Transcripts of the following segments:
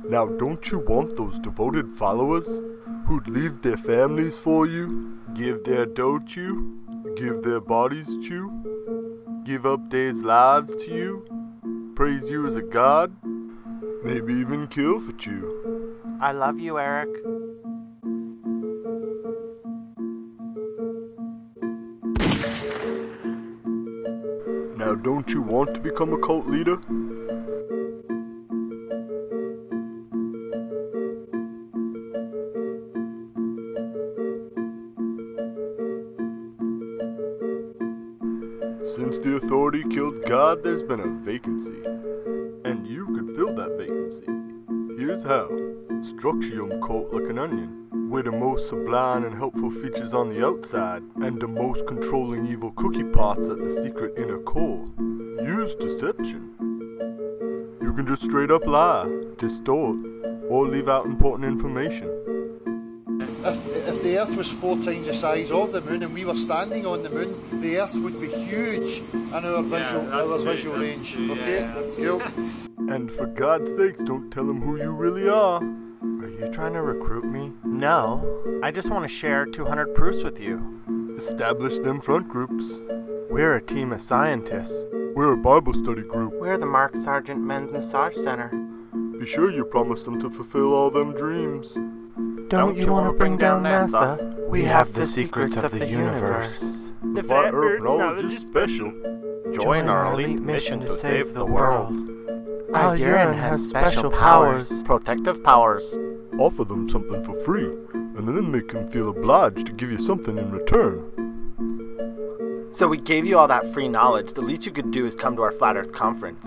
Now don't you want those devoted followers who'd leave their families for you, give their dough to you, give their bodies to you, give up their lives to you, praise you as a god, maybe even kill for you? I love you, Eric. Now don't you want to become a cult leader? Since the authority killed God, there's been a vacancy. And you could fill that vacancy. Here's how. Structure your cult like an onion, where the most sublime and helpful features on the outside, and the most controlling evil cookie parts at the secret inner core. Use deception. You can just straight up lie, distort, or leave out important information. If the Earth was 4 times the size of the Moon and we were standing on the Moon, the Earth would be huge in our visual range. Okay? Yep. And for God's sakes, don't tell them who you really are. Are you trying to recruit me? No. I just want to share 200 proofs with you. Establish them front groups. We're a team of scientists. We're a Bible study group. We're the Mark Sargent Men's Massage Center. Be sure you promise them to fulfill all them dreams. Don't you want to bring down NASA? We have the secrets of the universe. The flat earth knowledge is special. Join our elite mission to save the world. Our urine has special powers. Protective powers. Offer them something for free, and then make them feel obliged to give you something in return. So we gave you all that free knowledge. The least you could do is come to our Flat Earth conference.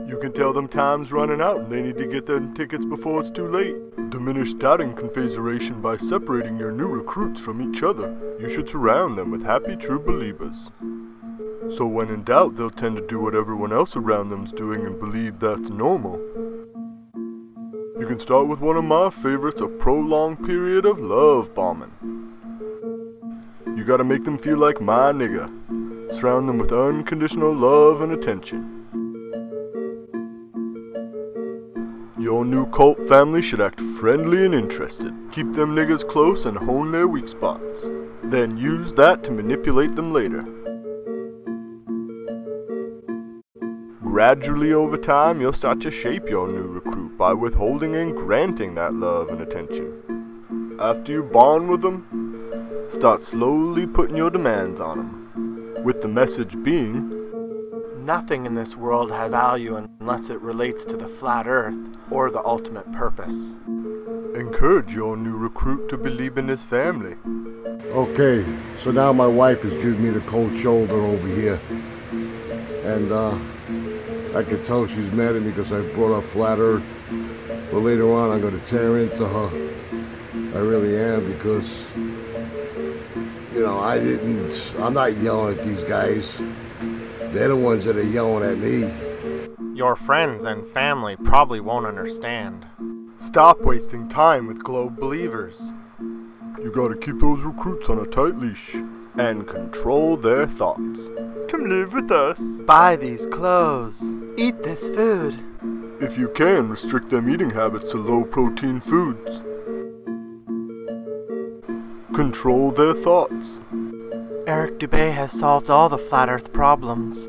You can tell them time's running out and they need to get their tickets before it's too late. Diminish doubting confederation by separating your new recruits from each other. You should surround them with happy true believers. So when in doubt, they'll tend to do what everyone else around them's doing and believe that's normal. You can start with one of my favorites, a prolonged period of love bombing. You gotta make them feel like my nigga. Surround them with unconditional love and attention. Your new cult family should act friendly and interested. Keep them niggas close and hone their weak spots. Then use that to manipulate them later. Gradually over time, you'll start to shape your new recruit by withholding and granting that love and attention. After you bond with them, start slowly putting your demands on them. With the message being, nothing in this world has value unless it relates to the flat earth or the ultimate purpose. Encourage your new recruit to believe in his family. Okay, so now my wife is giving me the cold shoulder over here. And I can tell she's mad at me because I brought up flat earth. But later on I'm going to tear into her. I really am, because, you know, I'm not yelling at these guys. They're the ones that are yelling at me. Your friends and family probably won't understand. Stop wasting time with globe believers. You gotta keep those recruits on a tight leash and control their thoughts. Come live with us. Buy these clothes. Eat this food. If you can, restrict them eating habits to low-protein foods. Control their thoughts. Eric Dubé has solved all the flat earth problems.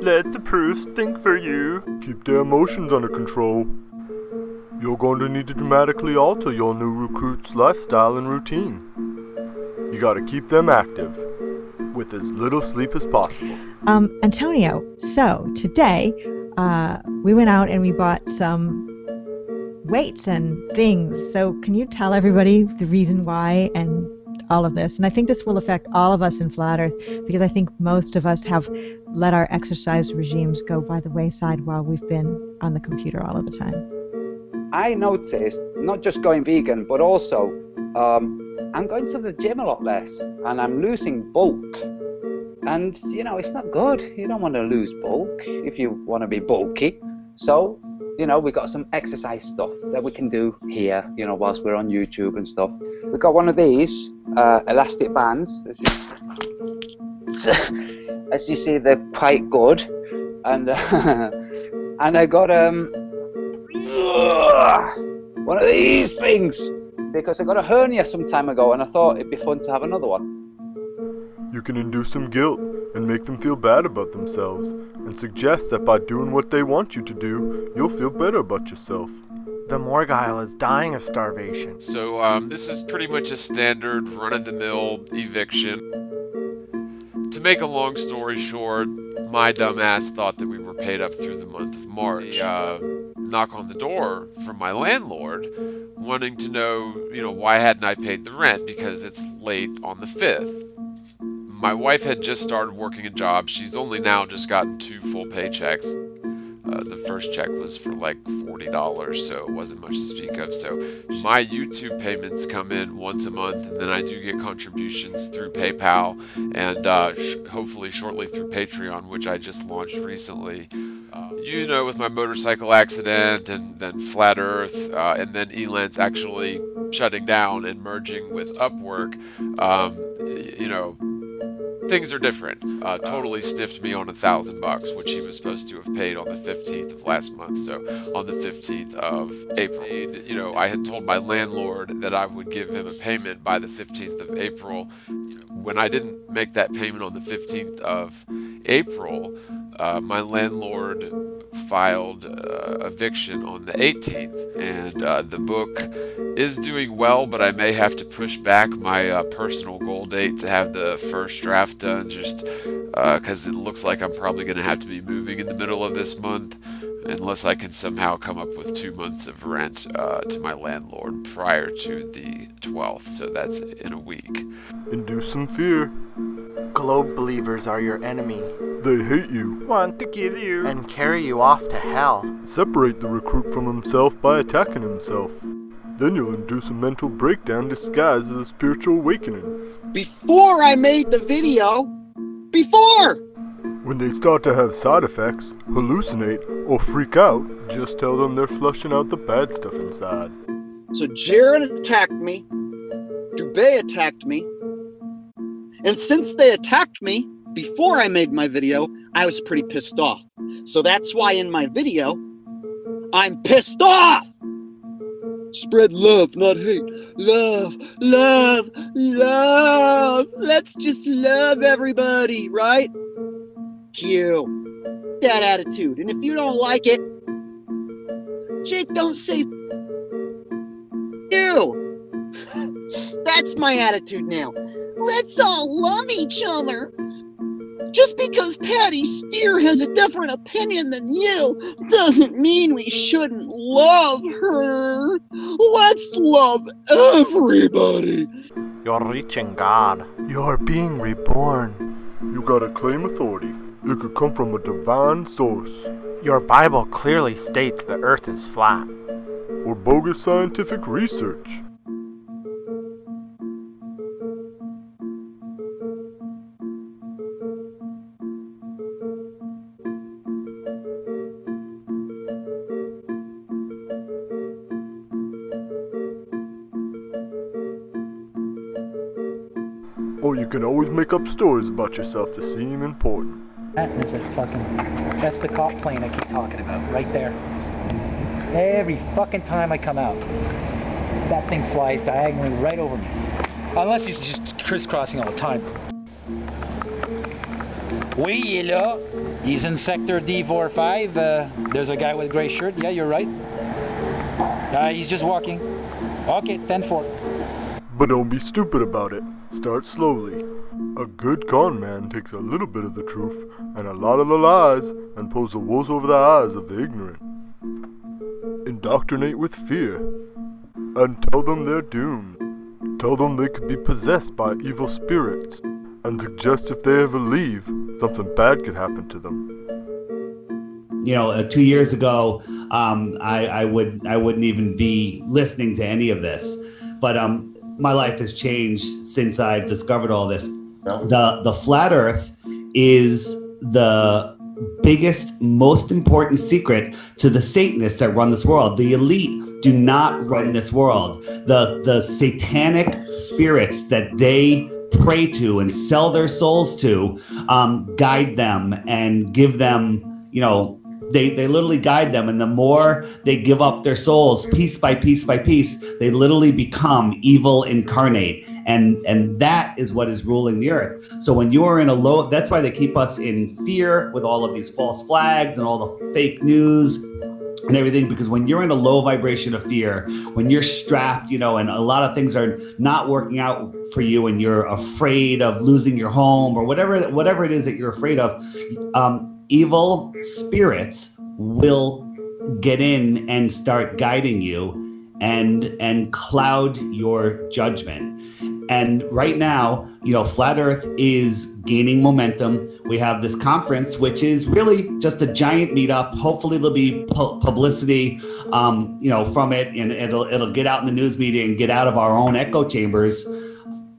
Let the proofs think for you. Keep their emotions under control. You're going to need to dramatically alter your new recruit's lifestyle and routine. You gotta keep them active, with as little sleep as possible. Antonio, so today we went out and we bought some weights and things. So can you tell everybody the reason why and all of this? And I think this will affect all of us in Flat Earth, because I think most of us have let our exercise regimes go by the wayside while we've been on the computer all of the time. I noticed, not just going vegan, but also I'm going to the gym a lot less, and I'm losing bulk. And, you know, it's not good. You don't want to lose bulk if you want to be bulky. So, you know, we got some exercise stuff that we can do here, you know, whilst we're on YouTube and stuff. We got one of these elastic bands. As you see, they're quite good. And and I got one of these things, because I got a hernia some time ago and I thought it'd be fun to have another one. You can induce some guilt and make them feel bad about themselves, and suggest that by doing what they want you to do, you'll feel better about yourself. The Morgile is dying of starvation. So this is pretty much a standard run-of-the-mill eviction. To make a long story short, my dumbass thought that we were paid up through the month of March. Knock on the door from my landlord, wanting to know, why hadn't I paid the rent, because it's late on the 5th. My wife had just started working a job. She's only now just gotten 2 full paychecks. The first check was for like $40, so it wasn't much to speak of. So my YouTube payments come in once a month, and then I do get contributions through PayPal and hopefully shortly through Patreon, which I just launched recently. With my motorcycle accident and then Flat Earth and then Elance actually shutting down and merging with Upwork, things are different. Totally stiffed me on $1,000, which he was supposed to have paid on the 15th of last month. So on the 15th of April, I had told my landlord that I would give him a payment by the 15th of April. When I didn't make that payment on the 15th of April, my landlord filed eviction on the 18th, and the book is doing well, but I may have to push back my personal goal date to have the first draft done, just because it looks like I'm probably going to have to be moving in the middle of this month, unless I can somehow come up with 2 months of rent to my landlord prior to the 12th, so that's in a week. Induce some fear. Globe believers are your enemy. They hate you. Want to kill you. And carry you off to hell. Separate the recruit from himself by attacking himself. Then you'll induce a mental breakdown disguised as a spiritual awakening. Before I made the video, When they start to have side effects, hallucinate, or freak out, just tell them they're flushing out the bad stuff inside. So Jared attacked me, Dubé attacked me, and since they attacked me before I made my video, I was pretty pissed off. So that's why in my video, I'm pissed off! Spread love, not hate. Love, love, love. Let's just love everybody, right? Cute. That attitude. And if you don't like it, Jake, don't say you. That's my attitude now. Let's all love each other. Just because Patty Steer has a different opinion than you doesn't mean we shouldn't love her. Let's love everybody. You're reaching God. You're being reborn. You gotta claim authority. It could come from a divine source. Your Bible clearly states the earth is flat. Or bogus scientific research. Or you can always make up stories about yourself to seem important. That's the cop plane I keep talking about, right there. Every fucking time I come out, that thing flies diagonally right over me. Unless he's just crisscrossing all the time. Oui, il est là. He's in sector D45. There's a guy with a gray shirt. Yeah, you're right. He's just walking. Okay, 10-4. But don't be stupid about it. Start slowly. A good con man takes a little bit of the truth and a lot of the lies and pulls the wool over the eyes of the ignorant. Indoctrinate with fear and tell them they're doomed. Tell them they could be possessed by evil spirits and suggest if they ever leave, something bad could happen to them. 2 years ago, I wouldn't even be listening to any of this, but my life has changed since I've discovered all this. The flat earth is the biggest, most important secret to the Satanists that run this world. The elite do not run this world. The satanic spirits that they pray to and sell their souls to guide them and give them, They literally guide them, and the more they give up their souls piece by piece by piece, they literally become evil incarnate, and that is what is ruling the earth. So when you are in a low, that's why they keep us in fear with all of these false flags and all the fake news and everything, because when you're in a low vibration of fear, when you're strapped, you know, and a lot of things are not working out for you, and you're afraid of losing your home or whatever it is that you're afraid of, evil spirits will get in and start guiding you and cloud your judgment. And right now, you know, Flat Earth is gaining momentum. We have this conference, which is really just a giant meetup. Hopefully there'll be publicity, you know, from it, and it'll get out in the news media and get out of our own echo chambers.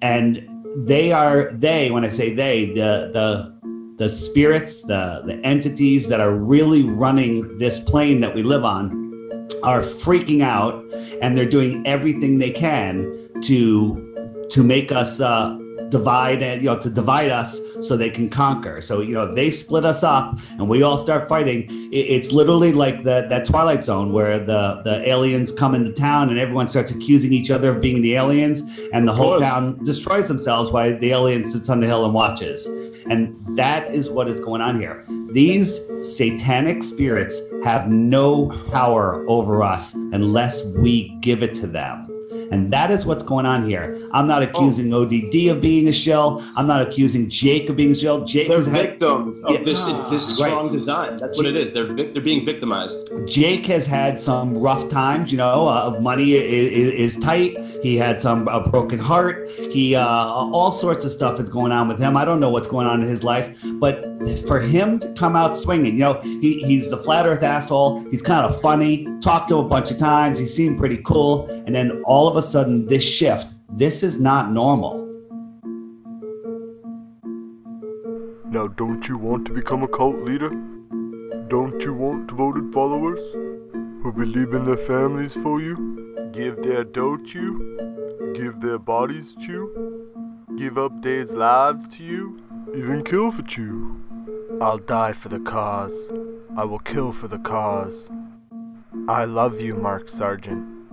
And when I say they, the spirits, the entities that are really running this plane that we live on are freaking out, and they're doing everything they can to make us divide us so they can conquer. So, you know, if they split us up and we all start fighting, it's literally like that Twilight Zone where the aliens come into town and everyone starts accusing each other of being the aliens, and the whole town destroys themselves while the alien sits on the hill and watches. And that is what is going on here. These satanic spirits have no power over us unless we give it to them. And that is what's going on here. I'm not accusing ODD of being a shill. I'm not accusing Jake of being a shill. They're victims of this strong design. That's what it is. They're being victimized. Jake has had some rough times. You know, money is tight. He had a broken heart. He all sorts of stuff is going on with him. I don't know what's going on in his life, but for him to come out swinging, you know, he's the flat earth asshole. He's kind of funny. Talked to him a bunch of times. He seemed pretty cool. And then all of a sudden, this shift. This is not normal. Now, don't you want to become a cult leader? Don't you want devoted followers who believe in their families for you, give their dough to you, give their bodies to you, give up their lives to you, even kill for you? I'll die for the cause. I will kill for the cause. I love you, Mark Sargent.